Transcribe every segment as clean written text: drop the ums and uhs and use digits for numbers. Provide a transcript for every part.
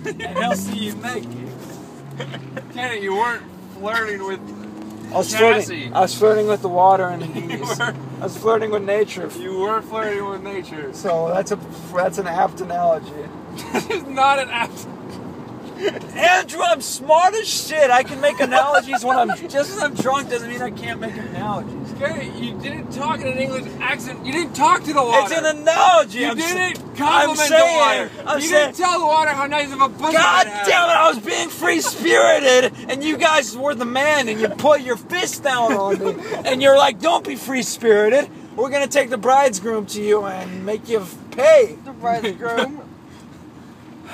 and he'll see you naked. Kenny, you weren't flirting with I was flirting with the water and the geese. I was flirting with nature. You were flirting with nature. So that's an apt analogy. This is not an apt. Andrew, I'm smart as shit. I can make analogies when I'm just as I'm drunk. Doesn't mean I can't make analogies. Kenny, you didn't talk in an English accent. You didn't talk to the water. It's an analogy. You didn't compliment the water. You didn't tell the water how nice of a pussy God it had. damn it! I was being free-spirited, and you guys were the man, and you put your fist down on me, and you're like, "Don't be free-spirited. We're gonna take the bridegroom to you and make you pay." The bridegroom.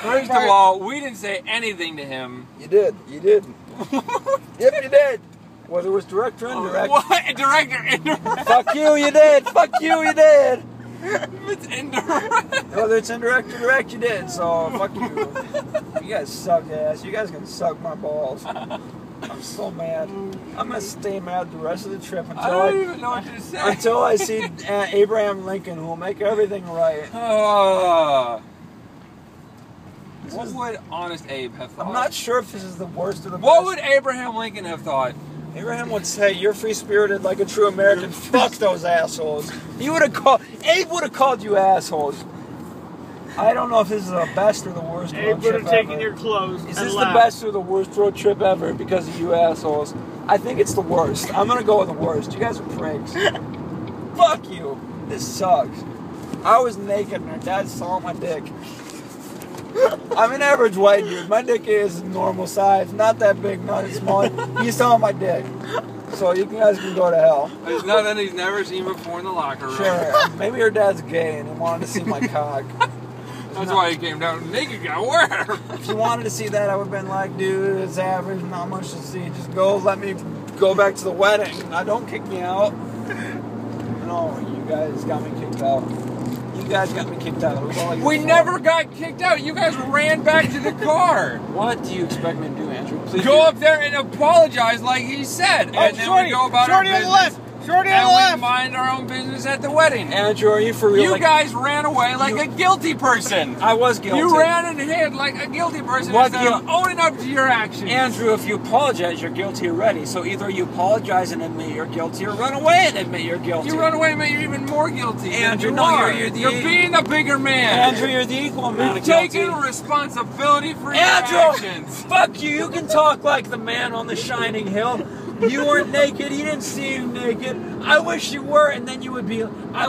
First of all, we didn't say anything to him. You did. You did. Yep, you did. Whether it was direct or indirect. What? Direct or indirect? Fuck you, you did. Fuck you, you did. It's indirect. Whether it's indirect or direct, you did. So, fuck you. You guys suck ass. You guys can suck my balls. I'm so mad. I'm going to stay mad the rest of the trip until I don't even know what to say. Until I see Abraham Lincoln, who will make everything right. What would Honest Abe have thought? I'm not sure if this is the worst or the best. What would Abraham Lincoln have thought? Abraham would say, "You're free-spirited like a true American. Fuck those assholes." Abe would have called you assholes. I don't know if this is the best or the worst road trip ever. Abe would have taken your clothes Is this the best or the worst road trip ever because of you assholes? I think it's the worst. I'm gonna go with the worst. You guys are pricks. Fuck you. This sucks. I was naked and her dad saw my dick. I'm an average white dude. My dick is normal size. Not that big, not that small. He saw my dick. So you guys can go to hell. There's nothing he's never seen before in the locker room. Sure. Maybe her dad's gay and he wanted to see my cock. That's why he came down naked. Where? If you wanted to see that, I would have been like, dude, it's average, not much to see. Just go, let me go back to the wedding. Now, don't kick me out. No, you guys got me kicked out. You guys got me kicked out. It was all your We fault. never got kicked out. You guys ran back to the car. What do you expect me to do, Andrew? Please Go up there and apologize like he said. Oh, and then shorty, we go about shorty our on the business. left. Shorty on And the left. we mind our own business at the wedding. Andrew, are you for real? You guys ran away like a guilty person. I was guilty. You ran and hid like a guilty person instead of owning up to your actions. Andrew, if you apologize, you're guilty already. So either you apologize and admit you're guilty, or run away and admit you're guilty. You run away and make you even more guilty. Andrew, than no, you are. you're being the bigger man. Andrew, you're the equal amount You're of guilty. taking responsibility for your Andrew, actions. fuck you. You can talk like the man on the shining hill. You weren't naked. He didn't see you naked. I wish you were, and then I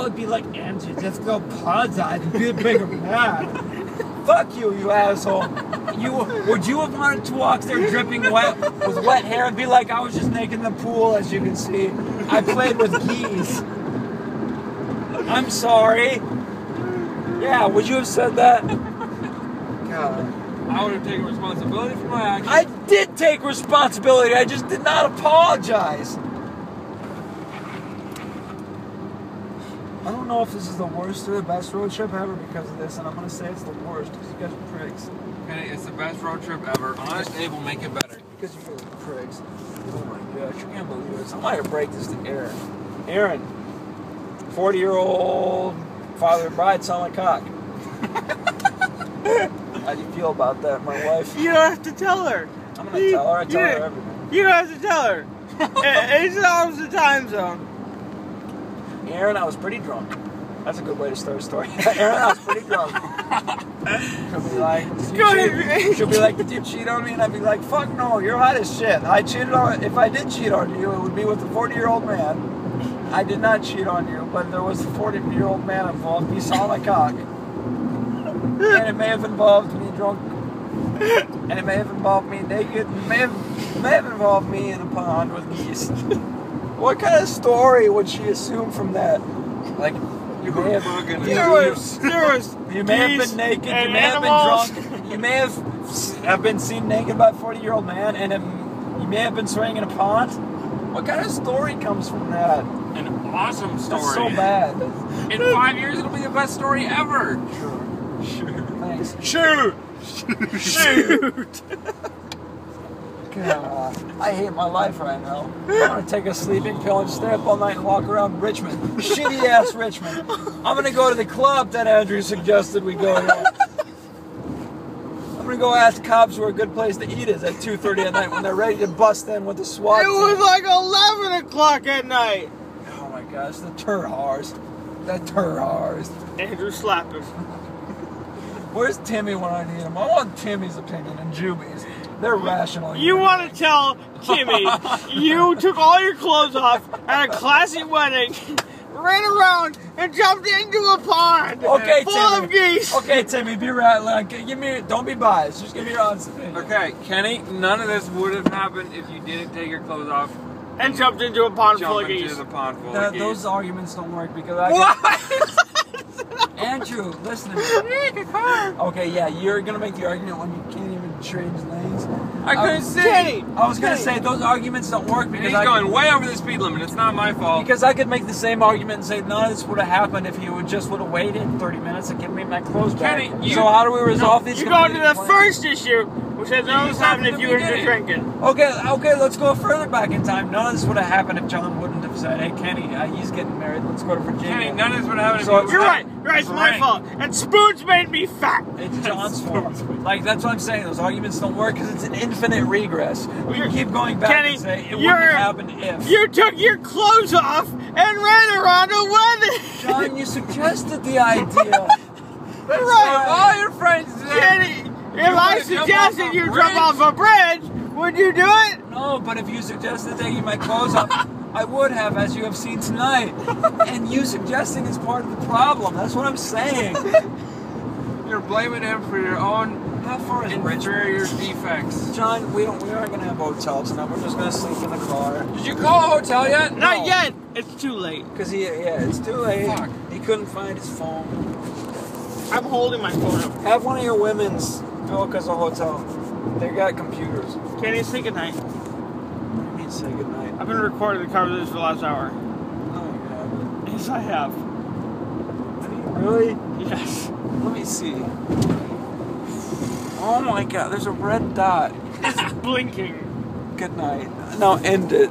would be like, Andrew, just go apologize and be a bigger man. Fuck you, you asshole. Would you have wanted to walk there dripping wet with wet hair and be like, I was just naked in the pool, as you can see. I played with geese. I'm sorry. Yeah, would you have said that? God. I would have taken responsibility for my actions. I did take responsibility. I just did not apologize. I don't know if this is the worst or the best road trip ever because of this, and I'm going to say it's the worst because you guys are pricks. Okay, it's the best road trip ever. Honest Abe will make it better. Because you guys are pricks. Oh my gosh, you can't believe it. Somebody break this to Aaron. Aaron, 40-year-old father of bride selling cock. How do you feel about that, my wife? You don't have to tell her. I'm going to tell her. I tell her everything. You don't have to tell her. It's always the time zone. Aaron, I was pretty drunk. That's a good way to start a story. Aaron, I was pretty drunk. She'll be like, did you cheat on me? And I'd be like, fuck no, you're hot as shit. If I did cheat on you, it would be with a 40-year-old man. I did not cheat on you, but there was a 40-year-old man involved. He saw my cock. And it may have involved me drunk. And it may have involved me naked. It may have involved me in a pond with geese. What kind of story would she assume from that? Like, you may have been naked, you may have been drunk, you may have been seen naked by a 40-year-old man, and you may have been swimming in a pond. What kind of story comes from that? An awesome story. That's so bad. In 5 years, it'll be the best story ever. Sure. Thanks. Shoot! God, I hate my life right now. I'm going to take a sleeping pill and stay up all night and walk around Richmond. Shitty-ass Richmond. I'm going to go to the club that Andrew suggested we go to. I'm gonna go ask cops where a good place to eat is at 2:30 at night when they're ready to bust in with the SWAT It team. was like 11 o'clock at night. Oh my gosh, the turhars. The turhars. Andrew slapped him. Where's Timmy when I need him? I want Timmy's opinion and Juby's. They're rational. You want to tell Timmy you took all your clothes off at a classy wedding, ran around and jumped into a pond Okay, full Timmy. of geese. Okay, Timmy, be right. Like, give me. Don't be biased. Just give me your honest opinion. Okay, Kenny, none of this would have happened if you didn't take your clothes off And jumped into a pond full of jump into geese. the pond full of geese. Those arguments don't work because I. What? Andrew, listen to me. Okay, yeah, you're gonna make the argument when you can't even change lanes. I couldn't see. Kenny, I was gonna say those arguments don't work because He's I going way over the speed limit. It's not my fault. because I could make the same argument and say none of this would have happened if you would waited 30 minutes and give me my clothes back. Kenny, so how do we resolve these? You go to the competing first issue, which has none of this happened if you were just drinking. Okay, let's go further back in time. None of this would have happened if John wouldn't have said, "Hey, Kenny, he's getting married. Let's go to Virginia." Kenny, none of this would have happened if So you You're right. It's my fault. And spoons made me fat. It's John's fault. Like, that's what I'm saying. Those arguments don't work because it's an infinite regress. We can keep going back Kenny, and say it wouldn't have happened if. You took your clothes off and ran around a wedding. John, you suggested the idea. Right. All your friends there. Kenny, if I wanna jump suggested off a you bridge? jump off a bridge, would you do it? No, but if you suggested taking my clothes off, I would have, as you have seen tonight. And you suggesting is part of the problem. That's what I'm saying. You're blaming him for your own How far is inferior Richmond? defects. John, we aren't gonna have hotels tonight. We're just gonna sleep in the car. Did you call a hotel yet? Not yet. It's too late. Cause it's too late. Fuck. He couldn't find his phone. I'm holding my phone up. Have one of your women's book us a hotel. They got computers. Kenny, say goodnight. What do you mean say goodnight? I've been recording the conversation for the last hour. No, you haven't. Yes, I have. I mean, really? Yes. Let me see. Oh my god, there's a red dot. It's blinking. Good night. No, end it.